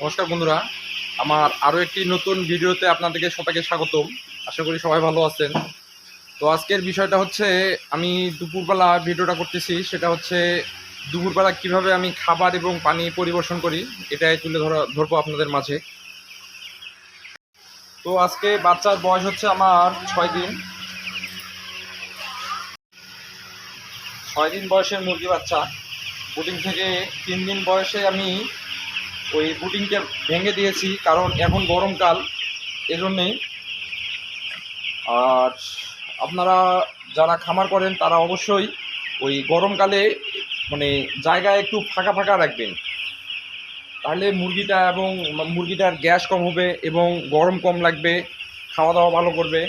নমস্কার বন্ধুরা, আমার আরও একটি নতুন ভিডিওতে আপনাদেরকে সবাইকে স্বাগতম। আশা করি সবাই ভালো আছেন। তো আজকের বিষয়টা হচ্ছে, আমি দুপুরবেলা ভিডিওটা করতেছি, সেটা হচ্ছে দুপুরবেলা কিভাবে আমি খাবার এবং পানি পরিবেশন করি, এটাই তুলে ধরবো আপনাদের মাঝে। তো আজকে বাচ্চার বয়স হচ্ছে আমার 6 দিন। 6 দিন বয়সের মুরগি বাচ্চা। বুটিং থেকে 3 দিন বয়সে আমি ওই বুটিংটা ভেঙে দিয়েছি, কারণ এখন গরমকাল, এজন্যেই। আর আপনারা যারা খামার করেন তারা অবশ্যই ওই গরমকালে মানে জায়গায় একটু ফাঁকা ফাঁকা রাখবেন, তাহলে মুরগিটার গ্যাস কম হবে এবং গরম কম লাগবে, খাওয়া দাওয়া ভালো করবে।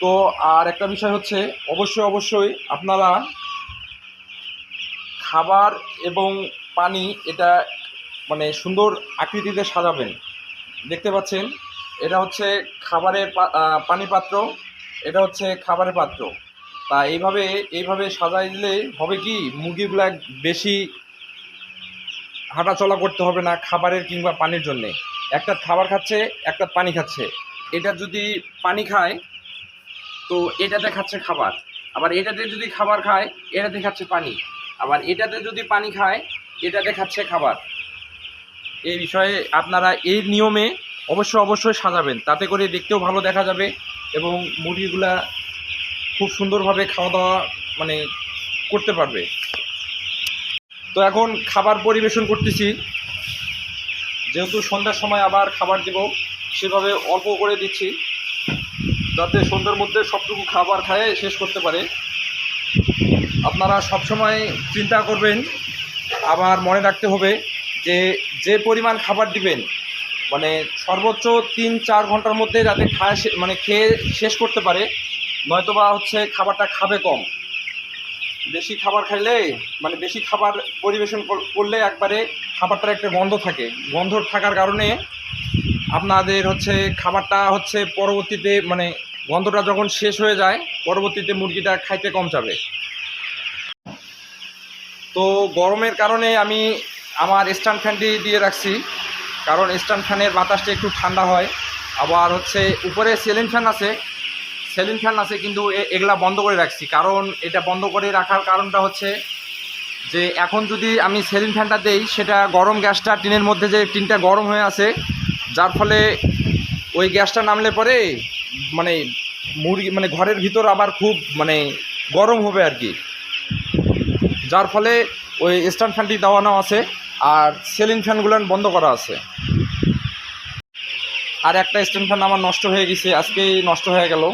তো আর একটা বিষয় হচ্ছে, অবশ্যই আপনারা খাবার এবং পানি এটা মানে সুন্দর আকৃতিতে সাজাবেন। দেখতে পাচ্ছেন, এটা হচ্ছে খাবারের পানি পাত্র, এটা হচ্ছে খাবারের পাত্র। তা এইভাবে সাজাই দিলে হবে কি, মুরগিগুলা বেশি হাঁটাচলা করতে হবে না খাবারের কিংবা পানির জন্যে। একটা খাবার খাচ্ছে, একটা পানি খাচ্ছে। এটা যদি পানি খায় তো এটাতে খাচ্ছে খাবার, আবার এটাতে যদি খাবার খায় এটাতে খাচ্ছে পানি, আবার এটাতে যদি পানি খায় এটাতে খাচ্ছে খাবার। এই বিষয়ে আপনারা এই নিয়মে অবশ্যই সাজাবেন, তাতে করে দেখতেও ভালো দেখা যাবে এবং মুরগিগুলা খুব সুন্দরভাবে খাওয়া দাওয়া মানে করতে পারবে। তো এখন খাবার পরিবেশন করতেছি, যেহেতু সন্ধ্যার সময় আবার খাবার দেব, সেভাবে অল্প করে দিচ্ছি, যাতে সন্ধ্যার মধ্যে সবটুকু খাবার খায় শেষ করতে পারে। আপনারা সবসময় চিন্তা করবেন, আবার মনে রাখতে হবে যে যে পরিমাণ খাবার দিবেন মানে সর্বোচ্চ 3-4 ঘন্টার মধ্যে যাতে খেয়ে শেষ করতে পারে, নয়তোবা হচ্ছে খাবারটা খাবে কম। বেশি খাবার খাইলে বেশি খাবার পরিবেশন করলে একবারে খাবারটার একটা গন্ধ থাকে, গন্ধ থাকার কারণে আপনাদের হচ্ছে খাবারটা হচ্ছে পরবর্তীতে গন্ধটা যখন শেষ হয়ে যায়, পরবর্তীতে মুরগিটা খাইতে কম যাবে। তো গরমের কারণে আমি আমার স্ট্যান্ড ফ্যানটি দিয়ে রাখছি, কারণ স্ট্যান্ড ফ্যানের বাতাসটা একটু ঠান্ডা হয়। আবার হচ্ছে উপরে সিলিং ফ্যান আছে, কিন্তু এগুলা বন্ধ করে রাখছি। কারণ এটা বন্ধ করে রাখার কারণটা হচ্ছে যে এখন যদি আমি সিলিং ফ্যানটা দেই, সেটা গরম গ্যাসটা টিনের মধ্যে, যে টিনটা গরম হয়ে আছে, যার ফলে ওই গ্যাসটা নামলে পরে মুরগি ঘরের ভিতর আবার খুব গরম হবে আর কি। যার ফলে ওই স্ট্যান্ড ফ্যানটি দেওয়ানো আছে, আর সিলিং ফ্যানগুলো বন্ধ করা আছে। আর একটা স্ট্যান্ড ফ্যান আমার নষ্ট হয়ে গেছে, আজকেই নষ্ট হয়ে গেল,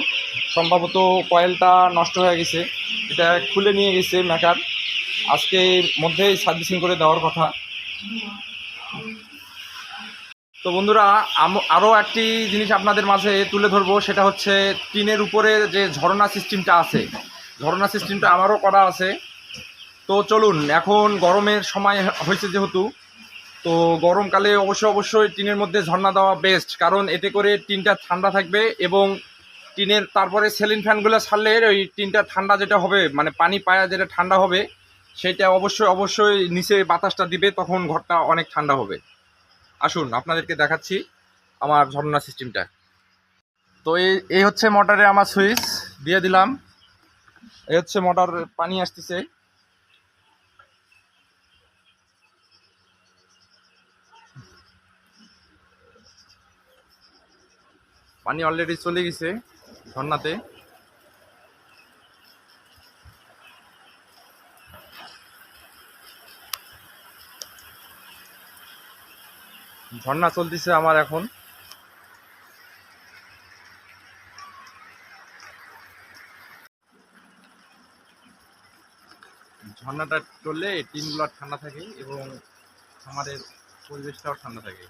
সম্ভবত কয়েলটা নষ্ট হয়ে গেছে। এটা খুলে নিয়ে গেছে মেকার, আজকে মধ্যেই সার্ভিসিং করে দেওয়ার কথা। তো বন্ধুরা, আরও একটি জিনিস আপনাদের মাঝে তুলে ধরবো, সেটা হচ্ছে টিনের উপরে যে ঝর্ণা সিস্টেমটা আছে, ঝর্ণা সিস্টেমটা আমারও করা আছে। তো চলুন, এখন গরমের সময় হয়েছে যেহেতু, তো গরমকালে অবশ্যই টিনের মধ্যে ঝর্ণা দেওয়া বেস্ট, কারণ এতে করে টিনটা ঠান্ডা থাকবে এবং টিনের তারপরে সিলিং ফ্যানগুলো ছাড়লে ওই টিনটা ঠান্ডা যেটা হবে, পানি পায়া যেটা ঠান্ডা হবে, সেটা অবশ্যই নিচে বাতাসটা দিবে, তখন ঘরটা অনেক ঠান্ডা হবে। আসুন আপনাদেরকে দেখাচ্ছি আমার ঝর্ণা সিস্টেমটা। তো এই হচ্ছে মোটরে আমার সুইচ দিয়ে দিলাম, এই হচ্ছে মোটর, পানি আসতেছে। পানি অলরেডি চলে গেছে ঝর্ণাতে। ঝর্ণা চলতেছে আমার এখন। ঝর্ণাটা চললে টিনগুলো ঠান্ডা থাকে এবং আমাদের পরিবেশটাও ঠান্ডা থাকে।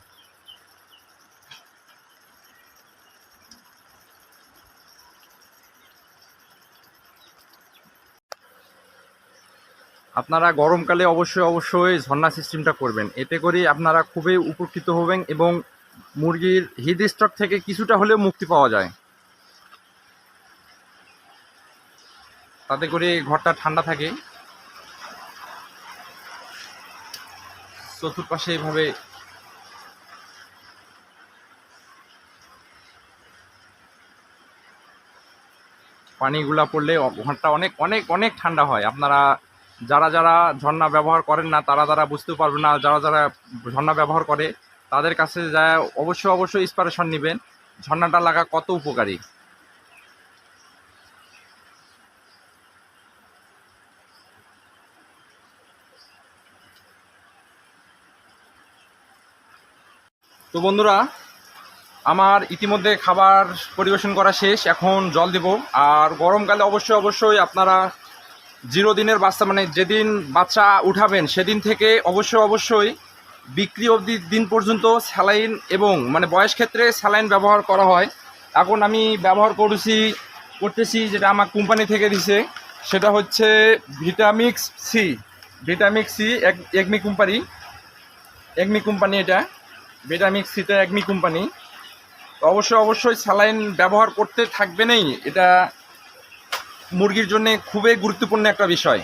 আপনারা গরমকালে অবশ্যই ঝর্ণা সিস্টেমটা করবেন, এতে করে আপনারা খুবই উপকৃত হবেন এবং মুরগির হিট স্ট্রোক থেকে কিছুটা হলেও মুক্তি পাওয়া যায়, তাতে করে ঘরটা ঠান্ডা থাকে। চতুর্পাশে এভাবে পানিগুলা পড়লে ঘরটা অনেক অনেক অনেক ঠান্ডা হয়। আপনারা যারা যারা ঝর্ণা ব্যবহার করেন না তারা তারা বুঝতে পারবেন না, যারা যারা ঝর্ণা ব্যবহার করে তাদের কাছে যায় অবশ্যই অবশ্যই ইন্সপিরেশন নেবেন ঝর্ণাটা লাগা কত উপকারী। তো বন্ধুরা, আমার ইতিমধ্যে খাবার পরিবেশন করা শেষ, এখন জল দেব। আর গরমকালে অবশ্যই অবশ্যই আপনারা 0 দিনের বাচ্চা মানে যেদিন বাচ্চা উঠাবেন সেদিন থেকে অবশ্যই অবশ্যই বিক্রি অবধি দিন পর্যন্ত স্যালাইন এবং মানে বয়স ক্ষেত্রে স্যালাইন ব্যবহার করা হয়। এখন আমি ব্যবহার করতেছি যেটা আমার কোম্পানি থেকে দিছে, সেটা হচ্ছে Vitamix C. Vitamix C Acme company এটা ভিটামিক্স সিটা একমি কোম্পানি। অবশ্যই অবশ্যই স্যালাইন ব্যবহার করতে থাকবেনই, এটা মুরগির জন্য খুবই গুরুত্বপূর্ণ একটা বিষয়।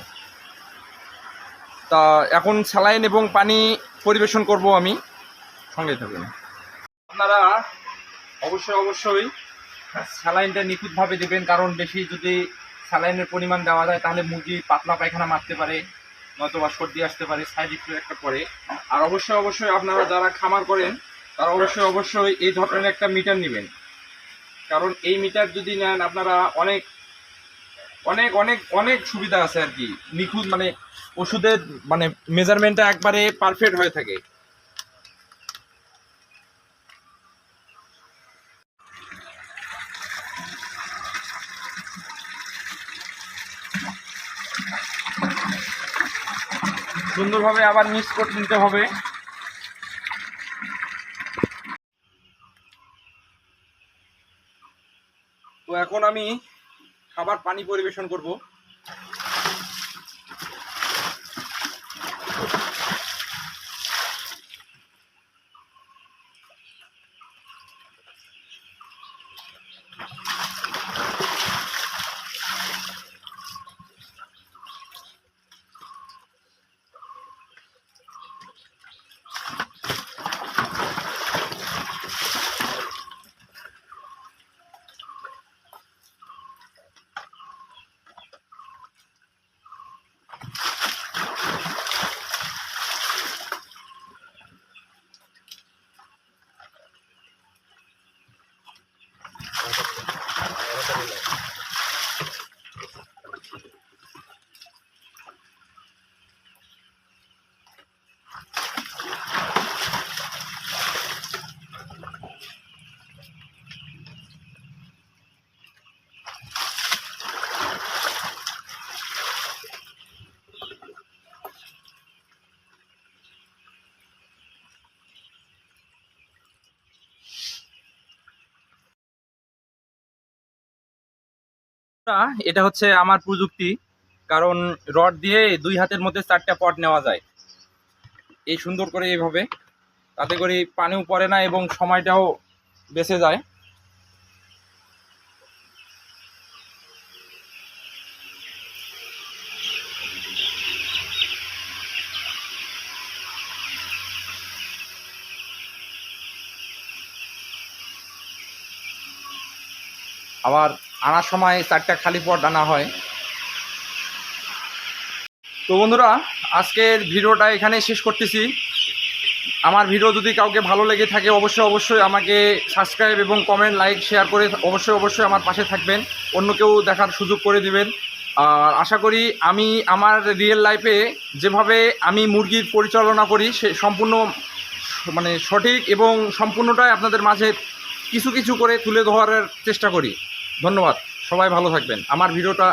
তা এখন স্যালাইন এবং পানি পরিবেশন করব আমি, সঙ্গে থাকবেন আপনারা। অবশ্যই অবশ্যই স্যালাইনটা নিখুঁতভাবে দেবেন, কারণ বেশি যদি স্যালাইনের পরিমাণ দেওয়া যায় তাহলে মুরগি পাতলা পায়খানা মারতে পারে, নয়তো বা সর্দি আসতে পারে, সাইড ইফেক্ট একটা পরে। আর অবশ্যই অবশ্যই আপনারা যারা খামার করেন তারা অবশ্যই অবশ্যই এই ধরনের একটা মিটার নেবেন, কারণ এই মিটার যদি নেন আপনারা অনেক অনেক অনেক অনেক সুবিধা আছে আর কি। নিখুঁত মানে ওষুধের মানে মেজারমেন্টটা একবারে পারফেক্ট হয়ে থাকে। সুন্দরভাবে আবার মিক্স করে নিতে হবে। তো এখন আমি খাবার পানি পরিবেশন করব। এটা হচ্ছে আমার প্রযুক্তি, কারণ রড দিয়ে 2 হাতের মধ্যে 4টা পট নেওয়া যায় এই সুন্দর করে এইভাবে, তাতে করে পানিও পড়ে না এবং সময়টাও বেঁচে যায়। আবার আনার সময় 4টা খালি পট আনা হয়। তো বন্ধুরা, আজকের ভিডিওটা এখানেই শেষ করতেছি। আমার ভিডিও যদি কাউকে ভালো লেগে থাকে অবশ্যই অবশ্যই আমাকে সাবস্ক্রাইব এবং কমেন্ট লাইক শেয়ার করে অবশ্যই অবশ্যই আমার পাশে থাকবেন, অন্য কেউ দেখার সুযোগ করে দিবেন। আর আশা করি আমি আমার রিয়েল লাইফে যেভাবে আমি মুরগির পরিচালনা করি সে সম্পূর্ণ মানে সঠিক এবং সম্পূর্ণটাই আপনাদের মাঝে কিছু কিছু করে তুলে ধরার চেষ্টা করি। ধন্যবাদ, সবাই ভালো থাকবেন। আমার ভিডিওটা